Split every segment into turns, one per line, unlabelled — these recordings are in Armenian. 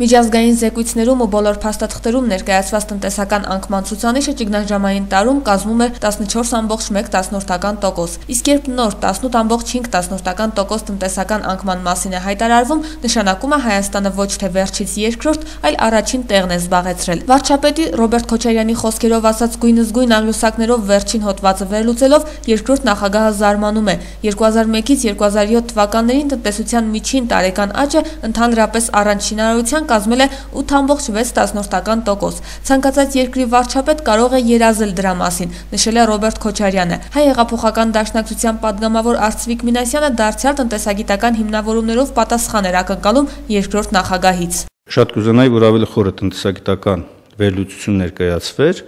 Միջազգային զեկույցներում ու բոլոր փաստաթղթերում ներկայացված տնտեսական անկման ցուցանիշը ճգնաժամային տարում կազմում է 14,1%, իսկ երբ նոր 18,5% տնտեսական անկման մասին է հայտարարվում, նշանակում է Հայաստանը ոչ թե վերջից երկրորդ, այլ առաջին տեղն է զբաղեցրել։ Վարչապետի Ռոբերտ Քոչարյանի խոսքերով ասած գույնզգույն աղյուսակներով վերջին հոդվածը վերլուծելով երկրորդ նախագահը զարմանում է։ 2001-ից 2007 թվականներին տնտեսության միջին տարեկան աճը ընդհանրապես առանց շինարարության կազմել է 8,6%։ Ցանկացած երկրի վարչապետ կարող է երազել դրա մասին, նշել է Ռոբերտ Քոչարյանը։ Հայ հեղափոխական դաշնակցության պատգամավոր Արծվիկ Մինասյանը դարձյալ տնտեսագիտական հիմնավորումներով պատասխան էր ակնկալում երկրորդ նախագահից։
Շատ կուզենայի, որ ավելի խորը տնտեսագիտական վերլուծություն ներկայացվեր,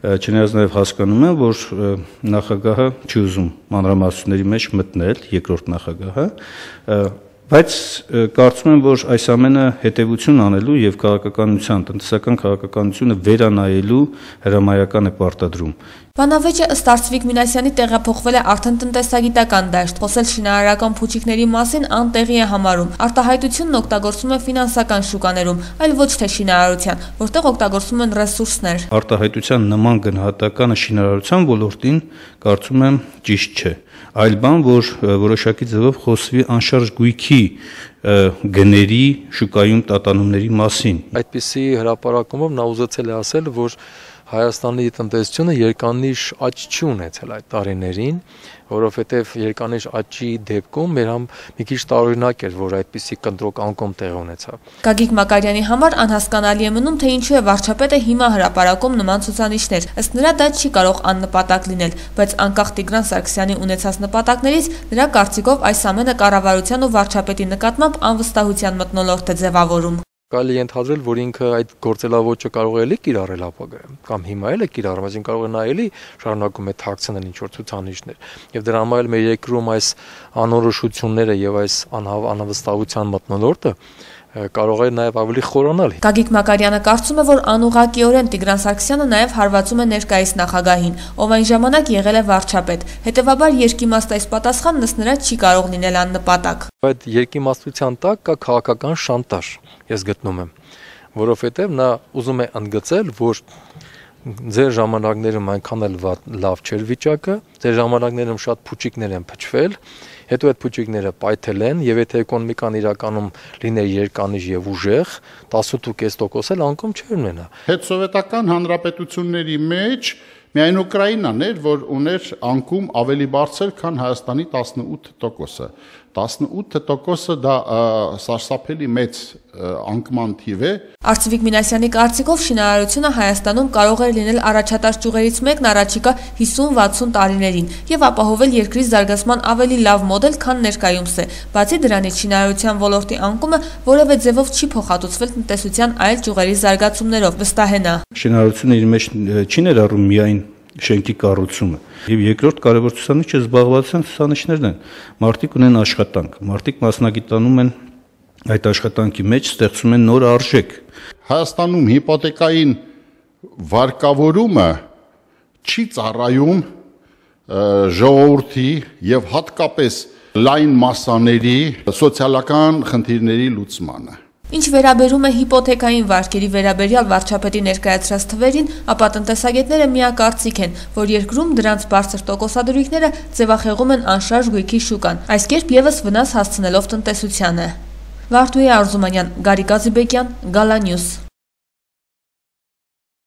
չնայած նաև հասկանում եմ, որ նախագահը չի ուզում մանրամասնությունների մեջ մտնել, երկրորդ նախագահը, բայց կարծում եմ, որ այս ամենը հետևություն անելու եւ քաղաքականության, տնտեսական քաղաքականությունը վերանայելու հրամայական է պարտադրում։
Բանավեճը ըստ Արծվիկ Մինասյանի տեղափոխվել է արդեն տնտեսագիտական դաշտ, խոսել շինարարական փուչիկների մասին անտեղի է համարում։ Արտահայտությունն օգտագործում է ֆինանսական շուկաներում, այլ ոչ թե շինարարության, որտեղ օգտագործվում են ռեսուրսներ։
Արտահայտության նման գնահատականը շինարարության ոլորտին կարծում եմ ճիշտ չէ։ Այլ բան, որ որոշակի ձևով խոսվի անշարժ գույքի գների շուկայում տատանումների մասին։
Այդպիսի հրապարակումով նա ուզեցել է ասել, որ Հայաստանի տնտեսությունը երկանիշ աճ չի ունեցել այդ տարիներին, որովհետև երկանիշ աճի դեպքում մեր մի քիչ տարօրինակ էր, որ այդպիսի կտրուկ անկում տեղի ունեցավ։
Գագիկ Մակարյանի համար անհասկանալի է մնում, թե ինչու է վարչապետը հիմա հրապարակում նման ցուցանիշներ։ Ըստ նրա դա չի կարող աննպատակ լինել, բայց անկախ Տիգրան Սարգսյանի ունեցած նպատակներից նրա կարծիքով այս ամենը կառավարության ու վարչապետի նկատմամբ անվստահության մթնոլորտ է ձևավորում։
Կարելի է ընդհանրել, որ ինքը այդ գործելավոճը կարող է կիրառել ապագայում, կամ հիմա էլ է կիրառում, այսինքն կարող է նա էլի շարունակում է թաքցնել ինչ-որ ցուցանիշներ։ Եվ դրա համար էլ մեր երկրում այս անորոշությունները եւ այս անվստահության մթնոլորտը կարող է նաև ավելի խորանալ։
Գագիկ Մակարյանը կարծում է, որ անուղղակիորեն Տիգրան Սարգսյանը նաև հարվածում է ներկայիս նախագահին, ով այն ժամանակ եղել է վարչապետ։ Հետևաբար երկիմաստ այս պատասխանն ըստ նրա չի կարող լինել աննպատակ։
Այդ երկիմաստության տակ կա քաղաքական շանտաժ, ես գտնում եմ, որովհետև նա ուզում է ընդգծել, որ ձեր ժամանակներում այնքան էլ լավ չէր վիճակը, ձեր ժամանակներում շատ փուչիկներ են փչվել, հետո այդ փուչիկները պայթել են, եւ եթե էկոնոմիկան իրականում լիներ երկանիշ եւ ուժեղ, 18.5% էլ անկում չէր ունենա։
Հետսովետական հանրապետությունների մեջ միայն Ուկրաինան էր, որ ուներ անկում ավելի բարձր, քան Հայաստանի 18%-ը։ 18%-ը դա սարսափելի մեծ անկման թիվ է։
Արծվիկ Մինասյանի կարծիքով շինարարությունը Հայաստանում կարող է լինել առաջատար ճյուղերից մեկն առաջիկա 50-60 տարիներին եւ ապահովել երկրի զարգացման ավելի լավ մոդել, քան ներկայումս է։ Բացի դրանից շինարարության ոլորտի անկումը որևէ ձևով չի փոխհատուցվել տնտեսության այլ ճյուղերի զարգացումներով, վստահ է նա։
Շինարարությունը իր մեջ չի ներառում միայն շենքի կառուցումը։ Եվ երկրորդ կարևոր ցուցանիշը զբաղվածության ցուցանիշներն են։ Մարդիկ ունեն աշխատանք, մարդիկ մասնագիտանում են այդ աշխատանքի մեջ, ստեղծում են նոր արժեք։
Հայաստանում հիպոթեկային վարկավորումը չի ծառայում ժողովրդի եւ հատկապես լայն մասաների սոցիալական խնդիրների լուծմանը։
Ինչ վերաբերում է հիպոթեկային վարկերի վերաբերյալ վարչապետի ներկայացրած թվերին, ապա տնտեսագետները միակարծիք են, որ երկրում դրանց բարձր տոկոսադրույքները ձևախեղում են անշարժ գույքի շուկան, այս կերպ եւս վնաս հասցնելով տնտեսությանը։ Վարդուհի Արզումանյան, Գարիկ Ղազիբեկյան, Gala News։